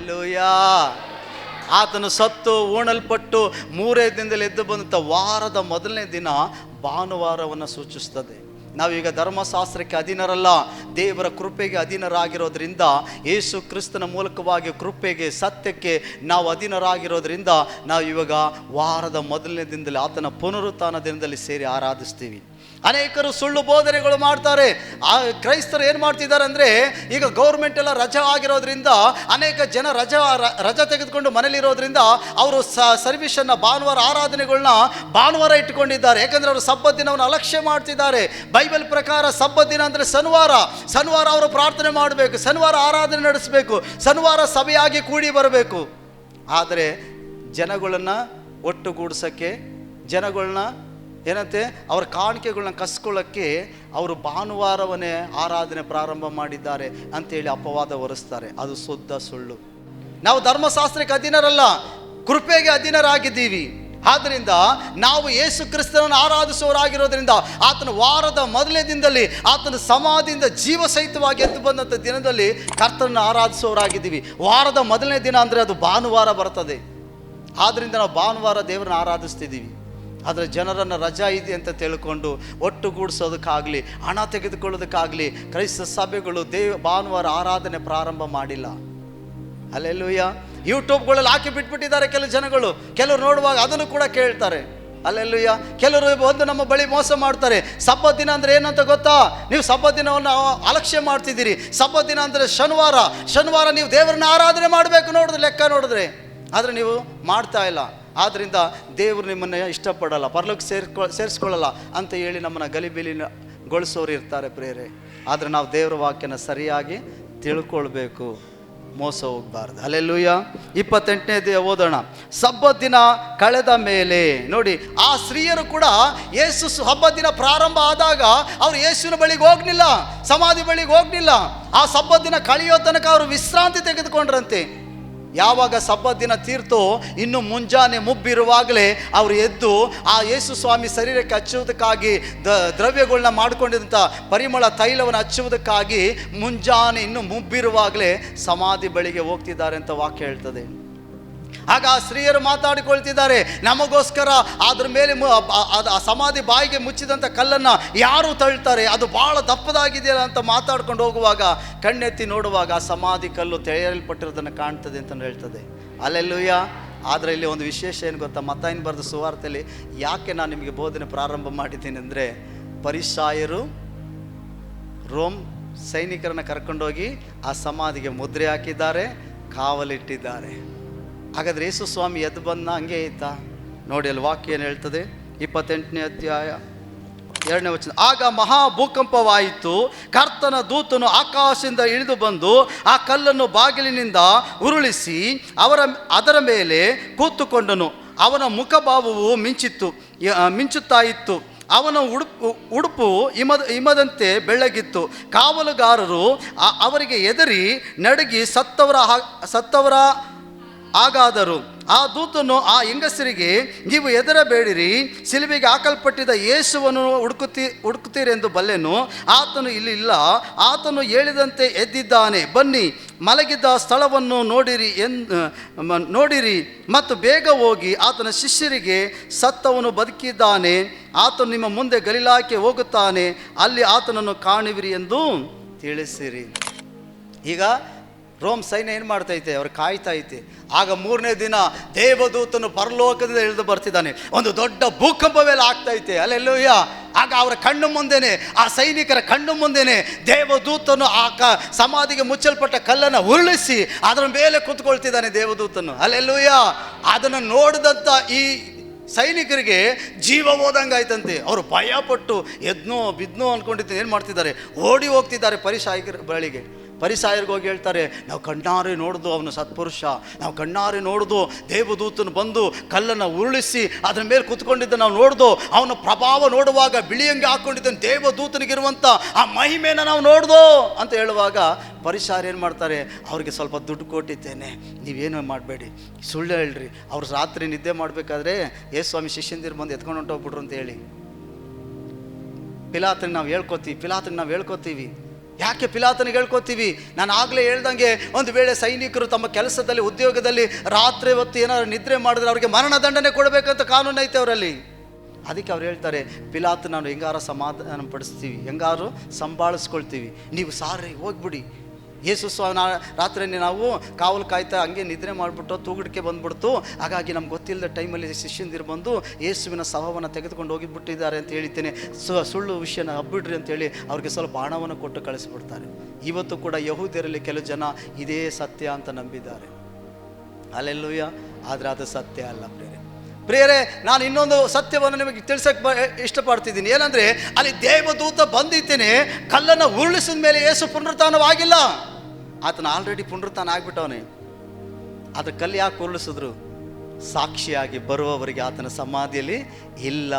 Hallelujah. ಆತನು ಸತ್ತು ಹೂಣಲ್ಪಟ್ಟು 3ನೇ ದಿನದಲ್ಲಿ ಎದ್ದು ಬಂದಂಥ ವಾರದ ಮೊದಲನೇ ದಿನ ಭಾನುವಾರವನ್ನು ಸೂಚಿಸ್ತದೆ. ನಾವೀಗ ಧರ್ಮಶಾಸ್ತ್ರಕ್ಕೆ ಅಧೀನರಲ್ಲ, ದೇವರ ಕೃಪೆಗೆ ಅಧೀನರಾಗಿರೋದ್ರಿಂದ, ಯೇಸು ಕ್ರಿಸ್ತನ ಮೂಲಕವಾಗಿ ಕೃಪೆಗೆ ಸತ್ಯಕ್ಕೆ ನಾವು ಅಧೀನರಾಗಿರೋದ್ರಿಂದ ನಾವು ಇವಾಗ ವಾರದ ಮೊದಲನೇ ದಿನದಲ್ಲಿ ಆತನ ಪುನರುತ್ಥಾನ ದಿನದಲ್ಲಿ ಸೇರಿ ಆರಾಧಿಸ್ತೀವಿ. ಅನೇಕರು ಸುಳ್ಳು ಬೋಧನೆಗಳು ಮಾಡ್ತಾರೆ. ಕ್ರೈಸ್ತರು ಏನು ಮಾಡ್ತಿದ್ದಾರೆ ಅಂದರೆ, ಈಗ ಗೌರ್ಮೆಂಟ್ ಎಲ್ಲ ರಜೆ ಆಗಿರೋದ್ರಿಂದ ಅನೇಕ ಜನ ರಜೆ ತೆಗೆದುಕೊಂಡು ಮನೇಲಿರೋದ್ರಿಂದ ಅವರು ಸರ್ವಿಸನ್ನು ಭಾನುವಾರ ಆರಾಧನೆಗಳನ್ನ ಭಾನುವಾರ ಇಟ್ಟುಕೊಂಡಿದ್ದಾರೆ. ಯಾಕಂದರೆ ಅವರು ಸಬ್ಬತ್ ದಿನವನ್ನು ಅಲಕ್ಷ್ಯ ಮಾಡ್ತಿದ್ದಾರೆ. ಬೈಬಲ್ ಪ್ರಕಾರ ಸಬ್ಬತ್ ದಿನ ಅಂದರೆ ಶನಿವಾರ ಅವರು ಪ್ರಾರ್ಥನೆ ಮಾಡಬೇಕು, ಶನಿವಾರ ಆರಾಧನೆ ನಡೆಸಬೇಕು, ಶನಿವಾರ ಸಭೆಯಾಗಿ ಕೂಡಿ ಬರಬೇಕು. ಆದರೆ ಜನಗಳನ್ನು ಒಟ್ಟುಗೂಡಿಸೋಕ್ಕೆ, ಜನಗಳನ್ನ ಏನಂತೆ ಅವರ ಕಾಣಿಕೆಗಳನ್ನ ಕಸ್ಕೊಳ್ಳೋಕ್ಕೆ ಅವರು ಭಾನುವಾರವನ್ನೇ ಆರಾಧನೆ ಪ್ರಾರಂಭ ಮಾಡಿದ್ದಾರೆ ಅಂತೇಳಿ ಅಪವಾದ ಹೊರಿಸ್ತಾರೆ. ಅದು ಶುದ್ಧ ಸುಳ್ಳು. ನಾವು ಧರ್ಮಶಾಸ್ತ್ರಕ್ಕೆ ಅಧೀನರಲ್ಲ, ಕೃಪೆಗೆ ಅಧೀನರಾಗಿದ್ದೀವಿ. ಆದ್ದರಿಂದ ನಾವು ಯೇಸು ಕ್ರಿಸ್ತನನ್ನು ಆರಾಧಿಸುವವರಾಗಿರೋದ್ರಿಂದ ಆತನ ವಾರದ ಮೊದಲನೇ ದಿನದಲ್ಲಿ, ಆತನ ಸಮಾಧಿಯಿಂದ ಜೀವಸಹಿತವಾಗಿ ಎದ್ದು ಬಂದಂಥ ದಿನದಲ್ಲಿ ಕರ್ತನನ್ನು ಆರಾಧಿಸುವವರಾಗಿದ್ದೀವಿ. ವಾರದ ಮೊದಲನೇ ದಿನ ಅಂದರೆ ಅದು ಭಾನುವಾರ ಬರ್ತದೆ. ಆದ್ದರಿಂದ ನಾವು ಭಾನುವಾರ ದೇವರನ್ನ ಆರಾಧಿಸ್ತಿದ್ದೀವಿ. ಆದರೆ ಜನರನ್ನು ರಜಾ ಇದೆ ಅಂತ ತಿಳ್ಕೊಂಡು ಒಟ್ಟುಗೂಡಿಸೋದಕ್ಕಾಗಲಿ, ಹಣ ತೆಗೆದುಕೊಳ್ಳೋದಕ್ಕಾಗಲಿ ಕ್ರೈಸ್ತ ಸಭೆಗಳು ಭಾನುವಾರ ಆರಾಧನೆ ಪ್ರಾರಂಭ ಮಾಡಿಲ್ಲ. ಹಲ್ಲೆಲೂಯಾ. ಯೂಟ್ಯೂಬ್ಗಳಲ್ಲಿ ಹಾಕಿ ಬಿಟ್ಬಿಟ್ಟಿದ್ದಾರೆ ಕೆಲವು ಜನಗಳು. ಕೆಲವರು ನೋಡುವಾಗ ಅದನ್ನು ಕೂಡ ಕೇಳ್ತಾರೆ. ಹಲ್ಲೆಲೂಯಾ. ಕೆಲವರು ಬಂದು ನಮ್ಮ ಬಳಿ ಮೋಸ ಮಾಡ್ತಾರೆ. ಸಬ್ಬತ್ ದಿನ ಅಂದರೆ ಏನಂತ ಗೊತ್ತಾ? ನೀವು ಸಬ್ಬತ್ ದಿನವನ್ನು ಅಲಕ್ಷ್ಯ ಮಾಡ್ತಿದ್ದೀರಿ. ಸಬ್ಬತ್ ದಿನ ಅಂದರೆ ಶನಿವಾರ ನೀವು ದೇವರನ್ನ ಆರಾಧನೆ ಮಾಡಬೇಕು ಲೆಕ್ಕ ನೋಡಿದ್ರೆ, ಆದರೆ ನೀವು ಮಾಡ್ತಾ ಇಲ್ಲ. ಆದ್ದರಿಂದ ದೇವರು ನಿಮ್ಮನ್ನು ಇಷ್ಟಪಡಲ್ಲ, ಪರಲೋಕ ಸೇರಿಸ್ಕೊಳ್ಳಲ್ಲ ಅಂತ ಹೇಳಿ ನಮ್ಮನ್ನು ಗಲಿಬಿಲಿಗೊಳಿಸೋರು ಇರ್ತಾರೆ ಪ್ರೇರೆ. ಆದರೆ ನಾವು ದೇವರ ವಾಕ್ಯನ ಸರಿಯಾಗಿ ತಿಳ್ಕೊಳ್ಬೇಕು, ಮೋಸ ಹೋಗಬಾರ್ದು. ಹಲ್ಲೆಲೂಯಾ. 28ನೇ ಓದೋಣ. ಸಬ್ಬತ್ ದಿನ ಕಳೆದ ಮೇಲೆ ನೋಡಿ, ಆ ಸ್ತ್ರೀಯರು ಕೂಡ ಯೇಸು ಸಬ್ಬತ್ ದಿನ ಪ್ರಾರಂಭ ಆದಾಗ ಅವರು ಯೇಸುವಿನ ಬಳಿಗೆ ಹೋಗಲಿಲ್ಲ, ಸಮಾಧಿ ಬಳಿಗೆ ಹೋಗಲಿಲ್ಲ. ಆ ಸಬ್ಬತ್ ದಿನ ಕಳೆಯೋ ತನಕ ಅವರು ವಿಶ್ರಾಂತಿ ತೆಗೆದುಕೊಂಡ್ರಂತೆ. ಯಾವಾಗ ಸಬ್ಬತ್ ದಿನ ತೀರ್ತೋ ಇನ್ನು ಮುಂಜಾನೆ ಮುಬ್ಬಿರುವಾಗಲೇ ಅವರು ಎದ್ದು ಆ ಯೇಸು ಸ್ವಾಮಿ ಶರೀರಕ್ಕೆ ಹಚ್ಚುವುದಕ್ಕಾಗಿ ದ್ರವ್ಯಗಳನ್ನ ಮಾಡಿಕೊಂಡಿದ್ದಂಥ ಪರಿಮಳ ತೈಲವನ್ನು ಹಚ್ಚುವುದಕ್ಕಾಗಿ ಮುಂಜಾನೆ ಇನ್ನು ಮುಬ್ಬಿರುವಾಗಲೇ ಸಮಾಧಿ ಬಳಿಗೆ ಹೋಗ್ತಿದ್ದಾರೆ ಅಂತ ವಾಕ್ಯ ಹೇಳ್ತದೆ. ಆಗ ಆ ಸ್ತ್ರೀಯರು ಮಾತಾಡಿಕೊಳ್ತಿದ್ದಾರೆ, ನಮಗೋಸ್ಕರ ಅದ್ರ ಮೇಲೆ ಆ ಸಮಾಧಿ ಬಾಯಿಗೆ ಮುಚ್ಚಿದಂಥ ಕಲ್ಲನ್ನು ಯಾರು ತಳ್ತಾರೆ, ಅದು ಭಾಳ ದಪ್ಪದಾಗಿದೆಯಲ್ಲ ಅಂತ ಮಾತಾಡ್ಕೊಂಡು ಹೋಗುವಾಗ ಕಣ್ಣೆತ್ತಿ ನೋಡುವಾಗ ಆ ಸಮಾಧಿ ಕಲ್ಲು ತೆರೆಯಲ್ಪಟ್ಟಿರೋದನ್ನು ಕಾಣ್ತದೆ ಅಂತ ಹೇಳ್ತದೆ. ಹಲ್ಲೆಲೂಯಾ. ಆದರೆ ಇಲ್ಲಿ ಒಂದು ವಿಶೇಷ ಏನು ಗೊತ್ತಾ? ಮತ್ತಾಯನ ಬರೆದ ಸುವಾರ್ತೆಯಲ್ಲಿ ಯಾಕೆ ನಾನು ನಿಮಗೆ ಬೋಧನೆ ಪ್ರಾರಂಭ ಮಾಡಿದ್ದೀನಿ ಅಂದರೆ, ಫರಿಸಾಯರು ರೋಮ್ ಸೈನಿಕರನ್ನು ಕರ್ಕೊಂಡೋಗಿ ಆ ಸಮಾಧಿಗೆ ಮುದ್ರೆ ಹಾಕಿದ್ದಾರೆ, ಕಾವಲಿಟ್ಟಿದ್ದಾರೆ. ಹಾಗಾದರೆ ಯೇಸು ಸ್ವಾಮಿ ಎದ್ದು ಬಂದ ಹಂಗೆ ಆಯ್ತಾ? ನೋಡಿ ಅಲ್ಲಿ ವಾಕ್ಯ ಏನು ಹೇಳ್ತದೆ, 28ನೇ ಅಧ್ಯಾಯ 2ನೇ ವಚನ. ಆಗ ಮಹಾ ಭೂಕಂಪವಾಯಿತು, ಕರ್ತನ ದೂತನು ಆಕಾಶದಿಂದ ಇಳಿದು ಬಂದು ಆ ಕಲ್ಲನ್ನು ಬಾಗಿಲಿನಿಂದ ಉರುಳಿಸಿ ಅದರ ಮೇಲೆ ಕೂತುಕೊಂಡನು. ಅವನ ಮುಖಭಾವವು ಮಿಂಚುತ್ತಾ ಇತ್ತು. ಅವನ ಉಡುಪು ಹಿಮದಂತೆ ಬೆಳ್ಳಗಿತ್ತು. ಕಾವಲುಗಾರರು ಅವರಿಗೆ ಎದರಿ ನಡುಗಿ ಸತ್ತವರ ಹಾಗಾದರು. ಆ ದೂತನು ಆ ಹೆಂಗಸರಿಗೆ, ನೀವು ಹೆದರಬೇಡಿರಿ, ಸಿಲುಬೆಗೆ ಹಾಕಲ್ಪಟ್ಟಿದ್ದ ಯೇಸುವನ್ನು ಹುಡುಕುತ್ತೀರೆಂದು ಬಲ್ಲೆನು. ಆತನು ಇಲ್ಲಿ ಇಲ್ಲ, ಆತನು ಹೇಳಿದಂತೆ ಎದ್ದಿದ್ದಾನೆ. ಬನ್ನಿ, ಮಲಗಿದ್ದ ಸ್ಥಳವನ್ನು ನೋಡಿರಿ ಮತ್ತು ಬೇಗ ಹೋಗಿ ಆತನ ಶಿಷ್ಯರಿಗೆ, ಸತ್ತವನು ಬದುಕಿದ್ದಾನೆ, ಆತನು ನಿಮ್ಮ ಮುಂದೆ ಗಲಿಲಾಯಕ್ಕೆ ಹೋಗುತ್ತಾನೆ, ಅಲ್ಲಿ ಆತನನ್ನು ಕಾಣುವಿರಿ ಎಂದು ತಿಳಿಸಿರಿ. ಈಗ ರೋಮ್ ಸೈನ್ಯ ಏನು ಮಾಡ್ತೈತೆ? ಅವ್ರು ಕಾಯ್ತಾ ಐತೆ. ಆಗ 3ನೇ ದಿನ ದೇವದೂತನು ಪರಲೋಕದಿಂದ ಇಳಿದು ಬರ್ತಿದ್ದಾನೆ. ಒಂದು ದೊಡ್ಡ ಭೂಕಂಪವೆಲ್ಲ ಆಗ್ತೈತೆ. ಅಲ್ಲೆಲ್ಲೂಯ್ಯ. ಆಗ ಅವರ ಕಣ್ಣು ಮುಂದೆನೆ, ಆ ಸೈನಿಕರ ಕಣ್ಣು ಮುಂದೆನೆ ದೇವದೂತನು ಆ ಸಮಾಧಿಗೆ ಮುಚ್ಚಲ್ಪಟ್ಟ ಕಲ್ಲನ್ನು ಉರುಳಿಸಿ ಅದರ ಮೇಲೆ ಕೂತ್ಕೊಳ್ತಿದ್ದಾನೆ ದೇವದೂತನು. ಅಲ್ಲೆಲ್ಲೂಯ್ಯ. ಅದನ್ನು ನೋಡಿದಂಥ ಈ ಸೈನಿಕರಿಗೆ ಜೀವ ಹೋದಂಗಾಯ್ತಂತೆ. ಅವರು ಭಯಪಟ್ಟು ಎದ್ನೋ ಬಿದ್ನೋ ಅಂದ್ಕೊಂಡಿದ್ದು ಏನು ಮಾಡ್ತಿದ್ದಾರೆ, ಓಡಿ ಹೋಗ್ತಿದ್ದಾರೆ ಫರಿಸಾಯರ ಬಳಿಗೆ. ಫರಿಸಾಯರಿಗೆ ಹೋಗಿ ಹೇಳ್ತಾರೆ, ನಾವು ಕಣ್ಣಾರೆ ನೋಡ್ದು ಅವನು ಸತ್ಪುರುಷ, ನಾವು ಕಣ್ಣಾರೆ ನೋಡ್ದು ದೇವದೂತನು ಬಂದು ಕಲ್ಲನ್ನು ಉರುಳಿಸಿ ಅದರ ಮೇಲೆ ಕೂತ್ಕೊಂಡಿದ್ದ ನಾವು ನೋಡ್ದು, ಅವನ ಪ್ರಭಾವ ನೋಡುವಾಗ ಬಿಳಿಯಂಗೆ ಹಾಕ್ಕೊಂಡಿದ್ದಾನೆ, ದೇವದೂತನಿಗಿರುವಂಥ ಆ ಮಹಿಮೆನ ನಾವು ನೋಡ್ದು ಅಂತ ಹೇಳುವಾಗ ಫರಿಸಾಯರು ಏನು ಮಾಡ್ತಾರೆ, ಅವ್ರಿಗೆ ಸ್ವಲ್ಪ ದುಡ್ಡು ಕೊಟ್ಟಿದ್ದೇನೆ, ನೀವೇನು ಮಾಡಬೇಡಿ, ಸುಳ್ಳು ಹೇಳ್ರಿ, ಅವ್ರು ರಾತ್ರಿ ನಿದ್ದೆ ಮಾಡಬೇಕಾದ್ರೆ ಯೇಸು ಸ್ವಾಮಿ ಶಿಷ್ಯಂದಿರು ಬಂದು ಎತ್ಕೊಂಡು ಹೊಂಟೋಗ್ಬಿಟ್ರು ಅಂತ ಹೇಳಿ ಪಿಲಾತನಿಗೆ ನಾವು ಹೇಳ್ಕೊತೀವಿ. ಯಾಕೆ ಪಿಲಾತನಿಗೆ ಹೇಳ್ಕೊತೀವಿ? ನಾನು ಆಗಲೇ ಹೇಳ್ದಂಗೆ, ಒಂದು ವೇಳೆ ಸೈನಿಕರು ತಮ್ಮ ಕೆಲಸದಲ್ಲಿ ಉದ್ಯೋಗದಲ್ಲಿ ರಾತ್ರಿ ಹೊತ್ತು ಏನಾದ್ರು ನಿದ್ರೆ ಮಾಡಿದ್ರೆ ಅವ್ರಿಗೆ ಮರಣದಂಡನೆ ಕೊಡಬೇಕಂತ ಕಾನೂನು ಐತೆ ಅವರಲ್ಲಿ. ಅದಕ್ಕೆ ಅವ್ರು ಹೇಳ್ತಾರೆ, ಪಿಲಾತ್ ನಾನು ಹೆಂಗಾರು ಸಮಾಧಾನ ಪಡಿಸ್ತೀವಿ, ಹೆಂಗಾರು ಸಂಭಾಳಿಸ್ಕೊಳ್ತೀವಿ, ನೀವು ಸಾರಿ ಹೋಗ್ಬಿಡಿ. ಯೇಸು ಸ್ವಾಮಿ ರಾತ್ರಿ ನಾವು ಕಾವಲು ಕಾಯ್ತಾ ಹಂಗೆ ನಿದ್ರೆ ಮಾಡಿಬಿಟ್ಟು ತೂಗುಡಿಕೆ ಬಂದ್ಬಿಡ್ತು. ಹಾಗಾಗಿ ನಮ್ಗೆ ಗೊತ್ತಿಲ್ಲದ ಟೈಮಲ್ಲಿ ಶಿಷ್ಯಂದಿರು ಬಂದು ಯೇಸುವಿನ ಶವವನ್ನು ತೆಗೆದುಕೊಂಡು ಹೋಗಿಬಿಟ್ಟಿದ್ದಾರೆ ಅಂತ ಹೇಳಿದ್ದೇನೆ, ಸುಳ್ಳು ವಿಷಯನ ಹಬ್ಬಿಡ್ರಿ ಅಂತೇಳಿ ಅವ್ರಿಗೆ ಸ್ವಲ್ಪ ಹಣವನ್ನು ಕೊಟ್ಟು ಕಳಿಸಿಬಿಡ್ತಾರೆ. ಇವತ್ತು ಕೂಡ ಯಹೂದ್ಯರಲ್ಲಿ ಕೆಲವು ಜನ ಇದೇ ಸತ್ಯ ಅಂತ ನಂಬಿದ್ದಾರೆ. ಅಲ್ಲೆಲ್ಲೂಯ್ಯ. ಆದರೆ ಅದು ಸತ್ಯ ಅಲ್ಲ ಪ್ರಿಯರೇ. ನಾನು ಇನ್ನೊಂದು ಸತ್ಯವನ್ನು ನಿಮಗೆ ತಿಳಿಸಕ್ಕೆ ಇಷ್ಟಪಡ್ತಿದ್ದೀನಿ. ಏನಂದರೆ, ಅಲ್ಲಿ ದೇವದೂತ ಬಂದಿದ್ದೇನೆ, ಕಲ್ಲನ್ನು ಉರುಳಿಸಿದ ಮೇಲೆ ಯೇಸು ಪುನರುತ್ಥಾನವಾಗಿಲ್ಲ. ಆತನ ಆಲ್ರೆಡಿ ಪುನರುತ್ಥಾನ ಆಗಿಬಿಟ್ಟವನೇ. ಅದ್ರ ಕಲ್ಲು ಯಾಕೆ ಉರುಳಿಸಿದ್ರು? ಸಾಕ್ಷಿಯಾಗಿ ಬರುವವರಿಗೆ ಆತನ ಸಮಾಧಿಯಲ್ಲಿ ಇಲ್ಲ.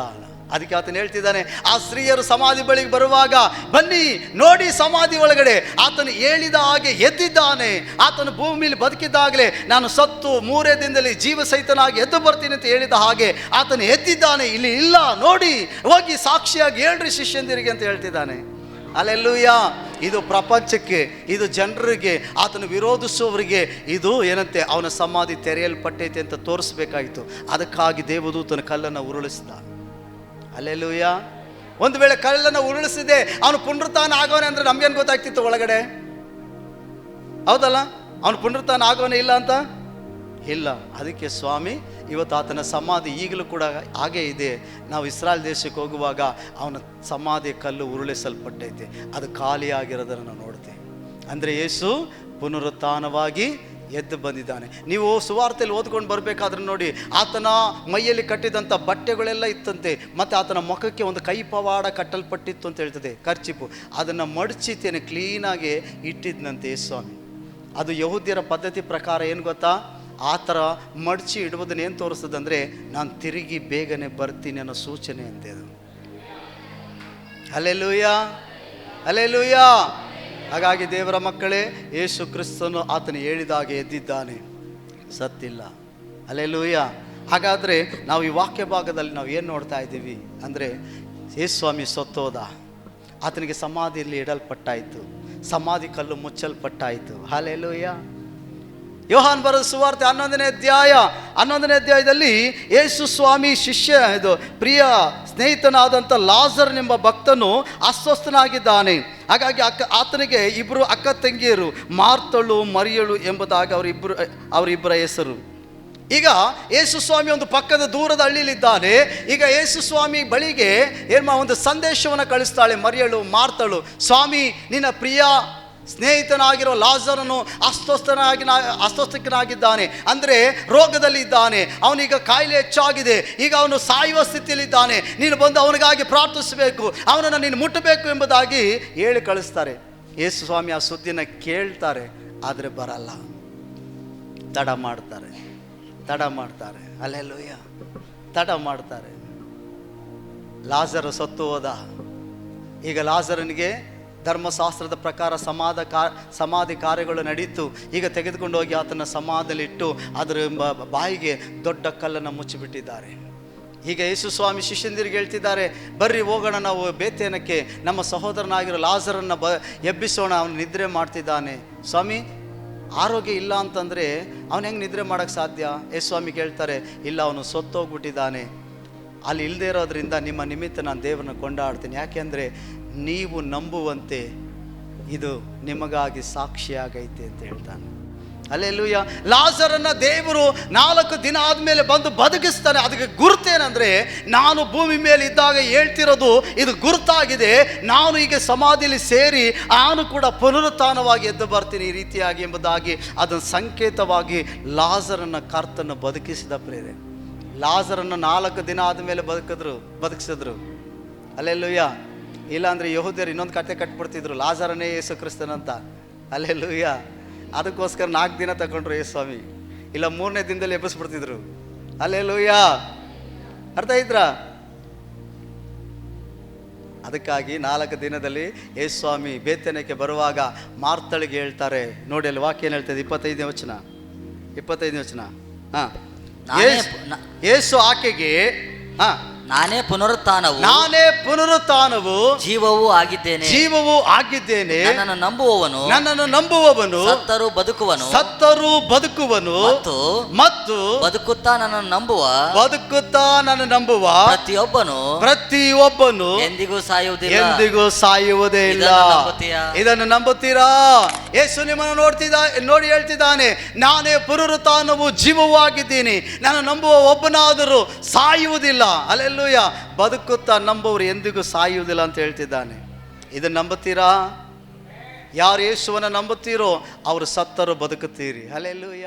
ಅದಕ್ಕೆ ಆತನು ಹೇಳ್ತಿದ್ದಾನೆ, ಆ ಸ್ತ್ರೀಯರು ಸಮಾಧಿ ಬಳಿಗೆ ಬರುವಾಗ ಬನ್ನಿ ನೋಡಿ, ಸಮಾಧಿ ಒಳಗಡೆ ಆತನು ಹೇಳಿದ ಹಾಗೆ ಎದ್ದಿದ್ದಾನೆ. ಆತನು ಭೂಮಿಯಲ್ಲಿ ಬದುಕಿದ್ದಾಗಲೇ ನಾನು ಸತ್ತು 3 ದಿನದಲ್ಲಿ ಜೀವ ಸಹಿತನಾಗಿ ಎದ್ದು ಬರ್ತೀನಿ ಅಂತ ಹೇಳಿದ ಹಾಗೆ ಆತನು ಎದ್ದಿದ್ದಾನೆ, ಇಲ್ಲಿ ಇಲ್ಲ ನೋಡಿ, ಹೋಗಿ ಸಾಕ್ಷಿಯಾಗಿ ಹೇಳ್ರಿ ಶಿಷ್ಯಂದಿರಿಗೆ ಅಂತ ಹೇಳ್ತಿದ್ದಾನೆ. ಅಲ್ಲೆಲ್ಲೂಯ್ಯ. ಇದು ಪ್ರಪಂಚಕ್ಕೆ, ಇದು ಜನರಿಗೆ, ಆತನು ವಿರೋಧಿಸುವವರಿಗೆ ಇದು ಏನಂತೆ, ಅವನ ಸಮಾಧಿ ತೆರೆಯಲ್ಪಟ್ಟೈತೆ ಅಂತ ತೋರಿಸ್ಬೇಕಾಯಿತು. ಅದಕ್ಕಾಗಿ ದೇವದೂತನ ಕಲ್ಲನ್ನು ಉರುಳಿಸಿದ. ಅಲ್ಲೆಲ್ಲೂಯ್ಯ. ಒಂದು ವೇಳೆ ಕಲ್ಲನ್ನು ಉರುಳಿಸಿದೆ ಅವನು ಪುನರುತ್ಥಾನ ಆಗೋನೆ ಅಂದರೆ ನಮ್ಗೇನು ಗೊತ್ತಾಗ್ತಿತ್ತು ಒಳಗಡೆ? ಹೌದಲ್ಲ? ಅವನು ಪುನರುತ್ಥಾನ ಆಗೋನೆ ಇಲ್ಲ ಅಂತ ಇಲ್ಲ. ಅದಕ್ಕೆ ಸ್ವಾಮಿ ಇವತ್ತು ಆತನ ಸಮಾಧಿ ಈಗಲೂ ಕೂಡ ಹಾಗೇ ಇದೆ. ನಾವು ಇಸ್ರಾಯೇಲ್ ದೇಶಕ್ಕೆ ಹೋಗುವಾಗ ಅವನ ಸಮಾಧಿ ಕಲ್ಲು ಉರುಳಿಸಲ್ಪಟ್ಟೈತೆ, ಅದು ಖಾಲಿಯಾಗಿರೋದನ್ನು ನಾವು ನೋಡ್ತೇವೆ. ಅಂದರೆ ಯೇಸು ಪುನರುತ್ಥಾನವಾಗಿ ಎದ್ದು ಬಂದಿದ್ದಾನೆ. ನೀವು ಸುವಾರ್ತೆಯಲ್ಲಿ ಓದ್ಕೊಂಡು ಬರಬೇಕಾದ್ರೆ ನೋಡಿ, ಆತನ ಮೈಯಲ್ಲಿ ಕಟ್ಟಿದಂಥ ಬಟ್ಟೆಗಳೆಲ್ಲ ಇತ್ತಂತೆ, ಮತ್ತು ಆತನ ಮುಖಕ್ಕೆ ಒಂದು ಕೈ ಪವಾಡ ಕಟ್ಟಲ್ಪಟ್ಟಿತ್ತು ಅಂತ ಹೇಳ್ತದೆ, ಖರ್ಚಿಪು. ಅದನ್ನು ಮಡಚಿತೇನೆ ಕ್ಲೀನಾಗಿ ಇಟ್ಟಿದ್ದಂತೆ ಸ್ವಾಮಿ. ಅದು ಯಹೂದ್ಯರ ಪದ್ಧತಿ ಪ್ರಕಾರ ಏನು ಗೊತ್ತಾ, ಆ ಥರ ಮಡಚಿ ಇಡುವುದನ್ನು ಏನು ತೋರಿಸ್ತದಂದರೆ, ನಾನು ತಿರುಗಿ ಬೇಗನೆ ಬರ್ತೀನಿ ಅನ್ನೋ ಸೂಚನೆ ಅಂತೆ ಅದು. Hallelujah, hallelujah. ಹಾಗಾಗಿ ದೇವರ ಮಕ್ಕಳೇ, ಯೇಸು ಕ್ರಿಸ್ತನು ಆತನು ಹೇಳಿದಾಗೆ ಎದ್ದಿದ್ದಾನೆ, ಸತ್ತಿಲ್ಲ. ಹಲ್ಲೆಲೂಯಾ. ಹಾಗಾದರೆ ನಾವು ಈ ವಾಕ್ಯ ಭಾಗದಲ್ಲಿ ನಾವು ಏನು ನೋಡ್ತಾ ಇದ್ದೀವಿ ಅಂದರೆ, ಯೇಸು ಸ್ವಾಮಿ ಸತ್ತೋದ, ಆತನಿಗೆ ಸಮಾಧಿಯಲ್ಲಿ ಇಡಲ್ಪಟ್ಟಾಯಿತು, ಸಮಾಧಿ ಕಲ್ಲು ಮುಚ್ಚಲ್ಪಟ್ಟಾಯಿತು. ಹಲ್ಲೆಲೂಯಾ. ಯೋಹಾನ್ ಬರೆದ ಸುವಾರ್ತೆ 11ನೇ ಅಧ್ಯಾಯದಲ್ಲಿ ಯೇಸು ಸ್ವಾಮಿ ಇದು ಪ್ರಿಯ ಸ್ನೇಹಿತನಾದಂಥ ಲಾಜರನೆಂಬ ಭಕ್ತನು ಅಸ್ವಸ್ಥನಾಗಿದ್ದಾನೆ. ಹಾಗಾಗಿ ಆತನಿಗೆ ಇಬ್ಬರು ಅಕ್ಕ ತಂಗಿಯರು, ಮಾರ್ತಳು ಮರಿಯಳು ಎಂಬುದಾಗಿ ಅವರಿಬ್ಬರ ಹೆಸರು. ಈಗ ಯೇಸು ಸ್ವಾಮಿ ಒಂದು ಪಕ್ಕದ ದೂರದ ಹಳ್ಳಿಲಿದ್ದಾನೆ. ಈಗ ಯೇಸು ಸ್ವಾಮಿ ಬಳಿಗೆ ಒಂದು ಸಂದೇಶವನ್ನು ಕಳಿಸ್ತಾಳೆ ಮರಿಯಳು, ಮಾರ್ತಳು. ಸ್ವಾಮಿ, ನಿನ್ನ ಪ್ರಿಯ ಸ್ನೇಹಿತನಾಗಿರೋ ಲಾಜರನು ಅಸ್ವಸ್ಥನಾಗಿದ್ದಾನೆ, ಅಂದರೆ ರೋಗದಲ್ಲಿ ಇದ್ದಾನೆ, ಅವನೀಗ ಕಾಯಿಲೆ ಹೆಚ್ಚಾಗಿದೆ, ಈಗ ಅವನು ಸಾಯುವ ಸ್ಥಿತಿಯಲ್ಲಿದ್ದಾನೆ, ನೀನು ಬಂದು ಅವನಿಗಾಗಿ ಪ್ರಾರ್ಥಿಸಬೇಕು, ಅವನನ್ನು ನೀನು ಮುಟ್ಟಬೇಕು ಎಂಬುದಾಗಿ ಹೇಳಿ ಕಳಿಸ್ತಾರೆ. ಯೇಸು ಸ್ವಾಮಿ ಆ ಸುದ್ದಿನ ಕೇಳ್ತಾರೆ, ಆದರೆ ಬರಲ್ಲ, ತಡ ಮಾಡ್ತಾರೆ. ಹಲ್ಲೆಲೂಯ. ತಡ ಮಾಡ್ತಾರೆ. ಲಾಜರು ಸತ್ತು ಹೋದ. ಈಗ ಲಾಜರನಿಗೆ ಧರ್ಮಶಾಸ್ತ್ರದ ಪ್ರಕಾರ ಸಮಾಧಿ ಕಾರ್ಯಗಳು ನಡೀತು. ಈಗ ತೆಗೆದುಕೊಂಡು ಹೋಗಿ ಆತನ ಸಮಾಧಿಯಲ್ಲಿಟ್ಟು ಅದರ ಬಾಯಿಗೆ ದೊಡ್ಡ ಕಲ್ಲನ್ನು ಮುಚ್ಚಿಬಿಟ್ಟಿದ್ದಾರೆ. ಈಗ ಯೇಸು ಸ್ವಾಮಿ ಶಿಷ್ಯಂದಿರಿಗೆ ಹೇಳ್ತಿದ್ದಾರೆ, ಬರ್ರಿ ಹೋಗೋಣ ನಾವು ಬೇತೇನಕ್ಕೆ, ನಮ್ಮ ಸಹೋದರನಾಗಿರೋ ಲಾಜರನ್ನು ಎಬ್ಬಿಸೋಣ, ಅವನು ನಿದ್ರೆ ಮಾಡ್ತಿದ್ದಾನೆ. ಸ್ವಾಮಿ, ಆರೋಗ್ಯ ಇಲ್ಲ ಅಂತಂದರೆ ಅವನು ಹೆಂಗೆ ನಿದ್ರೆ ಮಾಡೋಕ್ಕೆ ಸಾಧ್ಯ? ಯೇಸು ಸ್ವಾಮಿ ಕೇಳ್ತಾರೆ, ಇಲ್ಲ, ಅವನು ಸತ್ತೋಗ್ಬಿಟ್ಟಿದ್ದಾನೆ. ಅಲ್ಲಿ ಇಲ್ಲದೇ ಇರೋದ್ರಿಂದ ನಿಮ್ಮ ನಿಮಿತ್ತ ನಾನು ದೇವರನ್ನ ಕೊಂಡಾಡ್ತೀನಿ, ಯಾಕೆಂದರೆ ನೀವು ನಂಬುವಂತೆ ಇದು ನಿಮಗಾಗಿ ಸಾಕ್ಷಿಯಾಗೈತೆ ಅಂತ ಹೇಳ್ತಾನೆ. ಹಲ್ಲೆಲೂಯಾ. ಲಾಜರನ್ನ ದೇವರು 4 ದಿನ ಆದಮೇಲೆ ಬಂದು ಬದುಕಿಸ್ತಾನೆ. ಅದಕ್ಕೆ ಗುರುತೇನೆಂದರೆ, ನಾನು ಭೂಮಿ ಮೇಲೆ ಇದ್ದಾಗ ಹೇಳ್ತಿರೋದು ಇದು ಗುರುತಾಗಿದೆ, ನಾನು ಈಗ ಸಮಾಧಿಯಲ್ಲಿ ಸೇರಿ ನಾನು ಕೂಡ ಪುನರುತ್ಥಾನವಾಗಿ ಎದ್ದು ಬರ್ತೀನಿ ಈ ರೀತಿಯಾಗಿ ಎಂಬುದಾಗಿ ಅದನ್ನು ಸಂಕೇತವಾಗಿ ಲಾಜರನ್ನ ಕರ್ತನ ಬದುಕಿಸಿದ ಪ್ರೇರೆ. ಲಾಜರನ್ನು 4 ದಿನ ಆದಮೇಲೆ ಬದುಕಿಸಿದ್ರು. ಹಲ್ಲೆಲೂಯಾ. ಇಲ್ಲಾಂದರೆ ಯಹೂದ್ಯರು ಇನ್ನೊಂದು ಕತೆ ಕಟ್ಬಿಡ್ತಿದ್ರು, ಲಾಜರನೇ ಯೇಸು ಕ್ರಿಸ್ತನಂತ. ಹಲ್ಲೆಲೂಯಾ. ಅದಕ್ಕೋಸ್ಕರ 4 ದಿನ ತಗೊಂಡ್ರು ಯೇಸು ಸ್ವಾಮಿ, ಇಲ್ಲ 3ನೇ ದಿನದಲ್ಲಿ ಎಬ್ಬಿಸ್ಬಿಡ್ತಿದ್ರು. ಹಲ್ಲೆಲೂಯಾ. ಅರ್ಥ ಆಯ್ತಾ? ಅದಕ್ಕಾಗಿ 4 ದಿನದಲ್ಲಿ ಯೇಸು ಸ್ವಾಮಿ ಬೇತೇನಕ್ಕೆ ಬರುವಾಗ ಮಾರ್ತಳಿಗೆ ಹೇಳ್ತಾರೆ ನೋಡಿ, ಅಲ್ಲಿ ವಾಕ್ಯ ಏನು ಹೇಳ್ತದೆ, 25ನೇ ವಚನ. ಹಾಂ, ಯೇಸು ಆಕೆಗೆ ನಾನೇ ಪುನರುತ್ಥಾನವು, ನಾನೇ ಪುನರುತ್ಥಾನವು, ಜೀವವೂ ಆಗಿದ್ದೇನೆ. ಜೀವವೂ ಆಗಿದ್ದೇನೆ. ನನ್ನನ್ನು ನಂಬುವವನು ಸತ್ತರೂ ಬದುಕುವನು, ಸತ್ತರೂ ಬದುಕುವನು. ಮತ್ತು ಬದುಕುತ್ತಾ ನನ್ನನ್ನು ನಂಬುವ ಪ್ರತಿಯೊಬ್ಬನು ಎಂದಿಗೂ ಸಾಯುವುದೇ ಇಲ್ಲ. ಇದನ್ನು ನಂಬುತ್ತೀರಾ? ಯೇಸು ನಿಮ್ಮನ್ನು ನೋಡಿ ಹೇಳ್ತಿದ್ದಾನೆ, ನಾನೇ ಪುನರುತ್ಥಾನವು, ಜೀವವೂ ಆಗಿದ್ದೀನಿ. ನಾನು ನಂಬುವ ಒಬ್ಬನಾದರೂ ಸಾಯುವುದಿಲ್ಲ. ಅಲ್ಲೆಲ್ಲೂಯ. ಬದುಕುತ್ತಾ ನಂಬುವರು ಎಂದಿಗೂ ಸಾಯುವುದಿಲ್ಲ ಅಂತ ಹೇಳ್ತಿದ್ದಾನೆ. ಇದನ್ನು ನಂಬುತ್ತೀರಾ? ಯಾರು ಯೇಸುವನ್ನು ನಂಬುತ್ತೀರೋ ಅವರು ಸತ್ತರೂ ಬದುಕುತ್ತೀರಿ. ಅಲ್ಲೆಲ್ಲೂಯ.